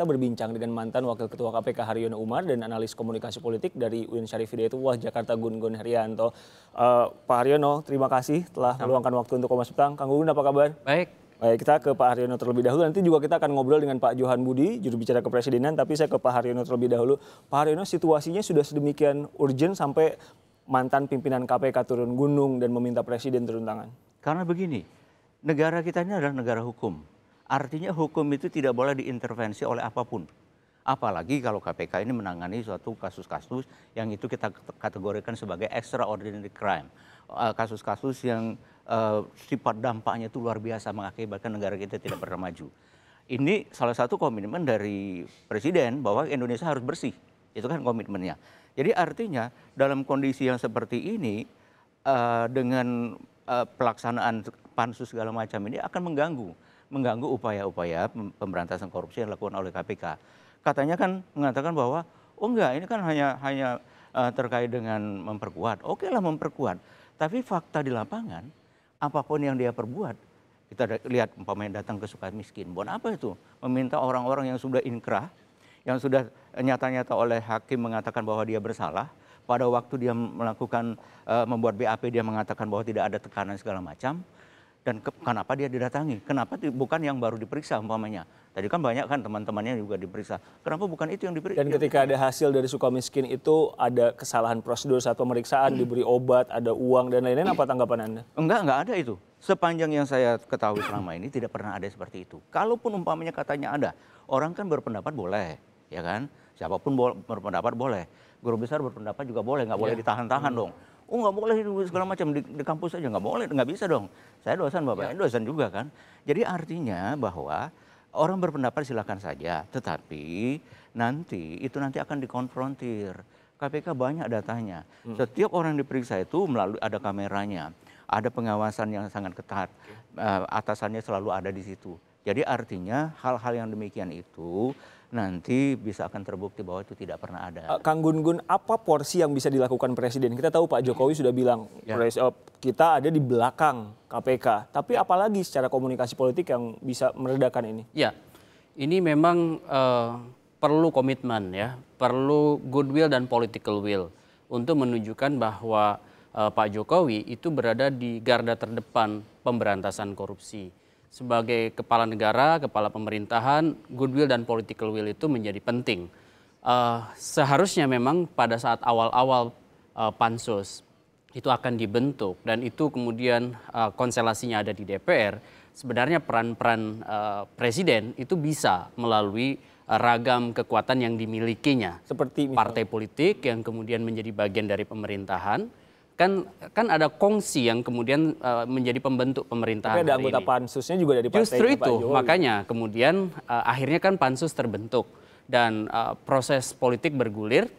kita berbincang dengan mantan Wakil Ketua KPK Haryono Umar dan analis komunikasi politik dari UIN Syarif Hidayatullah Jakarta Gun-Gun Herianto. Pak Haryono, terima kasih telah meluangkan waktu untuk Kompas Petang. Kang Gun, apa kabar? Baik. Baik, kita ke Pak Haryono terlebih dahulu. Nanti juga kita akan ngobrol dengan Pak Johan Budi, juru bicara kepresidenan. Tapi saya ke Pak Haryono terlebih dahulu. Pak Haryono, situasinya sudah sedemikian urgent sampai mantan pimpinan KPK turun gunung dan meminta presiden turun tangan. Karena begini, negara kita ini adalah negara hukum. Artinya hukum itu tidak boleh diintervensi oleh apapun. Apalagi kalau KPK ini menangani suatu kasus-kasus yang itu kita kategorikan sebagai extraordinary crime. Kasus-kasus yang sifat dampaknya itu luar biasa mengakibatkan negara kita tidak pernah maju. Ini salah satu komitmen dari Presiden bahwa Indonesia harus bersih. Itu kan komitmennya. Jadi artinya dalam kondisi yang seperti ini dengan pelaksanaan pansus segala macam ini akan mengganggu upaya-upaya pemberantasan korupsi yang dilakukan oleh KPK. Katanya kan mengatakan bahwa oh enggak, ini kan hanya terkait dengan memperkuat. Oke lah memperkuat, tapi fakta di lapangan apapun yang dia perbuat, kita lihat umpamanya datang ke Sukamiskin, buat apa itu? Meminta orang-orang yang sudah inkrah, yang sudah nyata-nyata oleh hakim mengatakan bahwa dia bersalah, pada waktu dia melakukan membuat BAP dia mengatakan bahwa tidak ada tekanan segala macam. Dan kenapa dia didatangi? Kenapa bukan yang baru diperiksa umpamanya? Tadi kan banyak kan teman-temannya juga diperiksa. Kenapa bukan itu yang diperiksa? Dan ketika ada hasil dari Sukamiskin itu ada kesalahan prosedur saat pemeriksaan, diberi obat, ada uang dan lain-lain, apa tanggapan Anda? Enggak ada itu. Sepanjang yang saya ketahui selama ini tidak pernah ada seperti itu. Kalaupun umpamanya katanya ada, orang kan berpendapat boleh, ya kan? Siapapun berpendapat boleh. Guru besar berpendapat juga boleh, nggak boleh ditahan-tahan dong. Oh nggak boleh segala macam di kampus aja, nggak boleh, nggak bisa dong. Saya dosen, bapaknya dosen juga kan. Jadi artinya bahwa orang berpendapat silakan saja, tetapi nanti akan dikonfrontir. KPK banyak datanya. Setiap orang diperiksa itu melalui ada kameranya, ada pengawasan yang sangat ketat, atasannya selalu ada di situ. Jadi artinya hal-hal yang demikian itu nanti bisa akan terbukti bahwa itu tidak pernah ada. Kang Gun-Gun, apa porsi yang bisa dilakukan Presiden? Kita tahu Pak Jokowi sudah bilang kita ada di belakang KPK. Tapi apalagi secara komunikasi politik yang bisa meredakan ini? Ya, ini memang perlu komitmen ya, perlu goodwill dan political will untuk menunjukkan bahwa Pak Jokowi itu berada di garda terdepan pemberantasan korupsi. Sebagai kepala negara, kepala pemerintahan, goodwill dan political will itu menjadi penting. Seharusnya memang pada saat awal-awal pansus itu akan dibentuk dan itu kemudian konstelasinya ada di DPR, sebenarnya peran-peran presiden itu bisa melalui ragam kekuatan yang dimilikinya. Seperti partai politik yang kemudian menjadi bagian dari pemerintahan. Kan ada kongsi yang kemudian menjadi pembentuk pemerintahan. Tapi ada anggota pansusnya juga dari partai. Justru itu makanya kemudian akhirnya kan pansus terbentuk dan proses politik bergulir.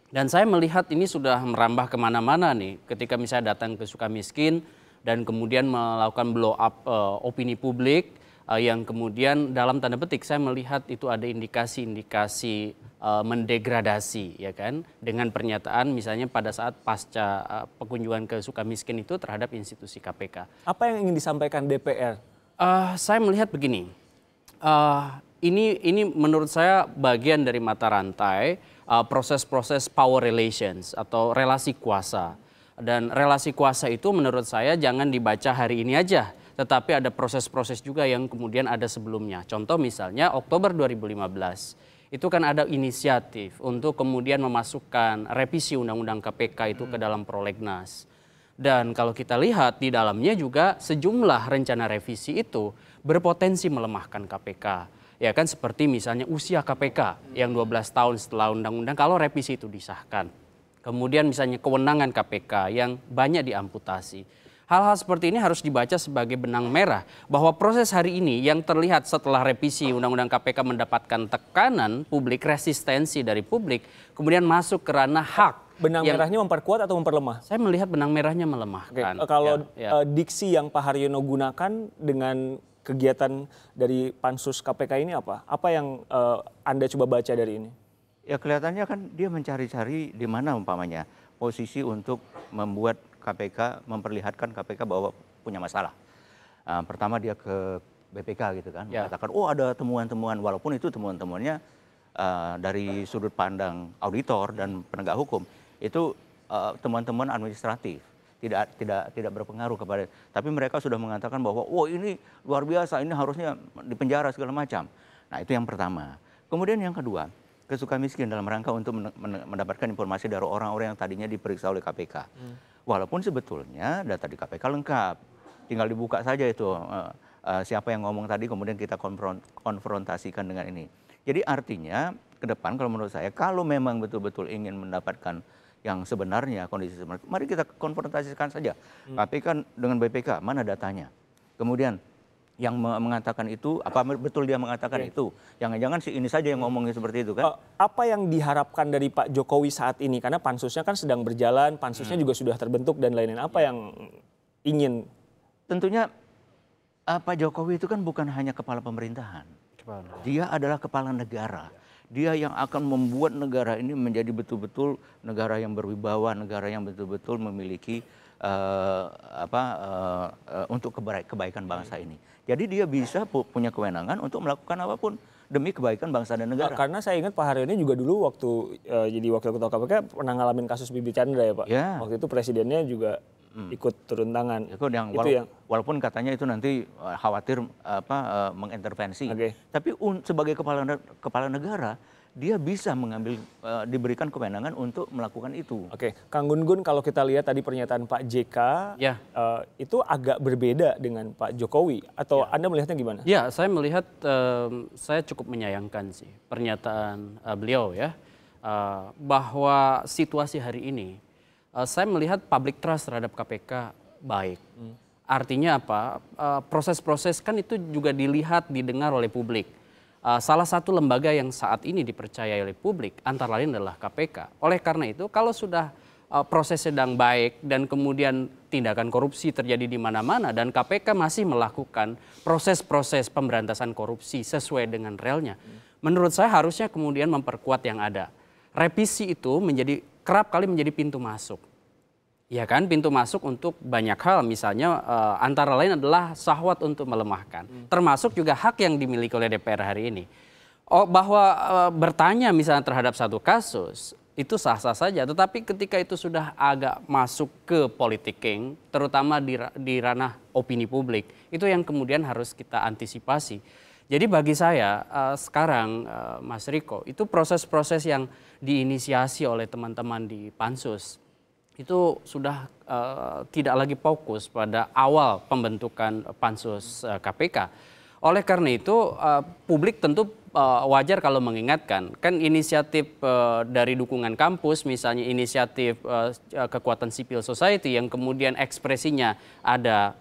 Dan saya melihat ini sudah merambah kemana-mana nih ketika misalnya datang ke Sukamiskin dan kemudian melakukan blow up opini publik yang kemudian dalam tanda petik saya melihat itu ada indikasi-indikasi mendegradasi ya kan dengan pernyataan misalnya pada saat pasca pengunjungan ke Sukamiskin itu terhadap institusi KPK. Apa yang ingin disampaikan DPR? Saya melihat begini, ini menurut saya bagian dari mata rantai proses-proses power relations atau relasi kuasa. Dan relasi kuasa itu menurut saya jangan dibaca hari ini aja, tetapi ada proses-proses juga yang kemudian ada sebelumnya. Contoh misalnya Oktober 2015. Itu kan ada inisiatif untuk kemudian memasukkan revisi Undang-Undang KPK itu ke dalam prolegnas. Dan kalau kita lihat di dalamnya juga sejumlah rencana revisi itu berpotensi melemahkan KPK. Ya kan seperti misalnya usia KPK yang 12 tahun setelah undang-undang kalau revisi itu disahkan. Kemudian misalnya kewenangan KPK yang banyak diamputasi. Hal-hal seperti ini harus dibaca sebagai benang merah bahwa proses hari ini yang terlihat setelah revisi Undang-Undang KPK mendapatkan tekanan publik, resistensi dari publik, kemudian masuk ke ranah hak. Benang merahnya memperkuat atau memperlemah? Saya melihat benang merahnya melemahkan. Kalau diksi yang Pak Haryono gunakan dengan kegiatan dari pansus KPK ini apa? Apa yang Anda coba baca dari ini? Ya kelihatannya kan dia mencari-cari di mana umpamanya posisi untuk membuat KPK, memperlihatkan KPK bahwa punya masalah. Pertama dia ke BPK gitu kan, Ya. mengatakan oh ada temuan-temuan, walaupun itu temuan-temuannya dari sudut pandang auditor dan penegak hukum itu temuan-temuan administratif, tidak berpengaruh kepada, tapi mereka sudah mengatakan bahwa oh ini luar biasa, ini harusnya dipenjara segala macam. Nah itu yang pertama. Kemudian yang kedua, kesuka miskin dalam rangka untuk mendapatkan informasi dari orang-orang yang tadinya diperiksa oleh KPK. Walaupun sebetulnya data di KPK lengkap, tinggal dibuka saja itu siapa yang ngomong tadi, kemudian kita konfrontasikan dengan ini. Jadi artinya ke depan kalau menurut saya, kalau memang betul-betul ingin mendapatkan yang sebenarnya, kondisi sebenarnya, mari kita konfrontasikan saja. KPK dengan BPK, mana datanya? Kemudian yang mengatakan itu, apa betul dia mengatakan itu? Jangan-jangan si ini saja yang ngomongnya seperti itu kan? Apa yang diharapkan dari Pak Jokowi saat ini? Karena pansusnya kan sedang berjalan, pansusnya juga sudah terbentuk dan lain-lain. Apa yang ingin? Tentunya Pak Jokowi itu kan bukan hanya kepala pemerintahan. Dia adalah kepala negara. Dia yang akan membuat negara ini menjadi betul-betul negara yang berwibawa, negara yang betul-betul memiliki untuk kebaikan bangsa ini. Jadi dia bisa punya kewenangan untuk melakukan apapun demi kebaikan bangsa dan negara. Karena saya ingat Pak Haryono juga dulu waktu jadi wakil ketua KPK pernah ngalamin kasus Bibi Chandra ya Pak. Ya. Waktu itu presidennya juga ikut turun tangan. Walaupun katanya itu nanti khawatir mengintervensi. Tapi sebagai kepala negara, dia bisa diberikan kewenangan untuk melakukan itu. Kang Gun-Gun, kalau kita lihat tadi pernyataan Pak JK, itu agak berbeda dengan Pak Jokowi. Atau Anda melihatnya gimana? Ya, saya melihat, saya cukup menyayangkan sih pernyataan beliau ya, bahwa situasi hari ini, saya melihat public trust terhadap KPK baik. Artinya apa? Proses-proses kan itu juga dilihat, didengar oleh publik. Salah satu lembaga yang saat ini dipercayai oleh publik antara lain adalah KPK. Oleh karena itu, kalau sudah proses sedang baik dan kemudian tindakan korupsi terjadi di mana-mana dan KPK masih melakukan proses-proses pemberantasan korupsi sesuai dengan relnya, menurut saya harusnya kemudian memperkuat yang ada. Revisi itu kerap kali menjadi pintu masuk. Ya kan, pintu masuk untuk banyak hal, misalnya antara lain adalah syahwat untuk melemahkan. Termasuk juga hak yang dimiliki oleh DPR hari ini. Bahwa bertanya misalnya terhadap satu kasus, itu sah-sah saja. Tetapi ketika itu sudah agak masuk ke politicking, terutama di ranah opini publik, itu yang kemudian harus kita antisipasi. Jadi bagi saya sekarang Mas Riko, itu proses-proses yang diinisiasi oleh teman-teman di Pansus itu sudah tidak lagi fokus pada awal pembentukan Pansus KPK. Oleh karena itu publik tentu wajar kalau mengingatkan, kan inisiatif dari dukungan kampus, misalnya inisiatif kekuatan civil society yang kemudian ekspresinya ada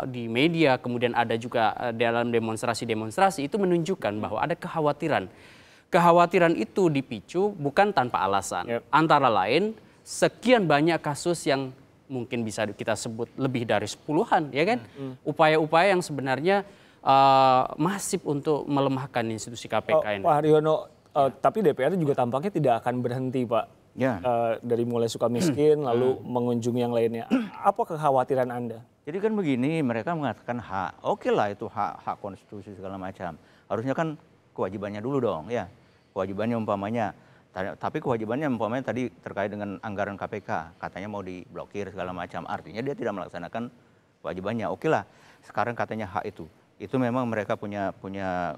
di media, kemudian ada juga dalam demonstrasi-demonstrasi, itu menunjukkan bahwa ada kekhawatiran. Kekhawatiran itu dipicu bukan tanpa alasan. Antara lain sekian banyak kasus yang mungkin bisa kita sebut lebih dari 10-an, ya kan? Upaya-upaya yang sebenarnya masif untuk melemahkan institusi KPK ini. Pak Haryono, tapi DPR juga tampaknya tidak akan berhenti, Pak. Dari mulai suka miskin, lalu mengunjungi yang lainnya. Apa kekhawatiran Anda? Jadi kan begini, mereka mengatakan hak. Oke lah itu hak konstitusi segala macam. Harusnya kan kewajibannya dulu dong, ya. Kewajibannya umpamanya. Tapi kewajibannya umpamanya tadi terkait dengan anggaran KPK. Katanya mau diblokir segala macam. Artinya dia tidak melaksanakan kewajibannya. Oke lah, sekarang katanya hak itu. Itu memang mereka punya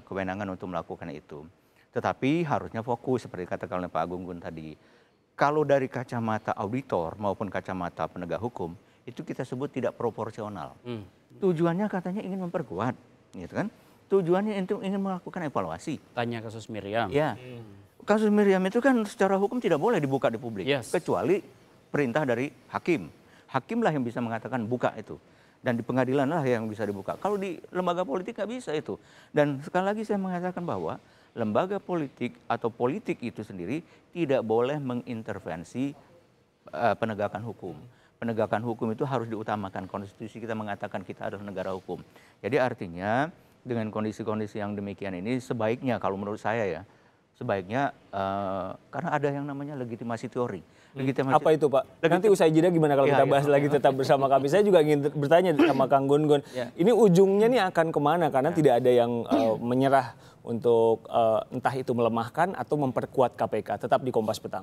kewenangan untuk melakukan itu. Tetapi harusnya fokus seperti katakan oleh Pak Gun-Gun tadi. Kalau dari kacamata auditor maupun kacamata penegak hukum, itu kita sebut tidak proporsional. Tujuannya katanya ingin memperkuat, gitu kan? Tujuannya itu ingin melakukan evaluasi. Tanya kasus Miriam. Ya, kasus Miriam itu kan secara hukum tidak boleh dibuka di publik, kecuali perintah dari hakim. Hakimlah yang bisa mengatakan buka itu. Dan di pengadilan lah yang bisa dibuka. Kalau di lembaga politik nggak bisa itu. Dan sekali lagi saya mengatakan bahwa lembaga politik atau politik itu sendiri tidak boleh mengintervensi penegakan hukum. Penegakan hukum itu harus diutamakan. Konstitusi kita mengatakan kita adalah negara hukum. Jadi artinya dengan kondisi-kondisi yang demikian ini sebaiknya kalau menurut saya ya, sebaiknya karena ada yang namanya legitimasi teori. Legitimasi, Apa itu Pak? Nanti usai jeda gimana kalau kita bahas lagi tetap bersama kami. Saya juga ingin bertanya sama Kang Gun-Gun. Ini ujungnya nih akan kemana? Karena tidak ada yang menyerah untuk entah itu melemahkan atau memperkuat KPK. Tetap di Kompas Petang.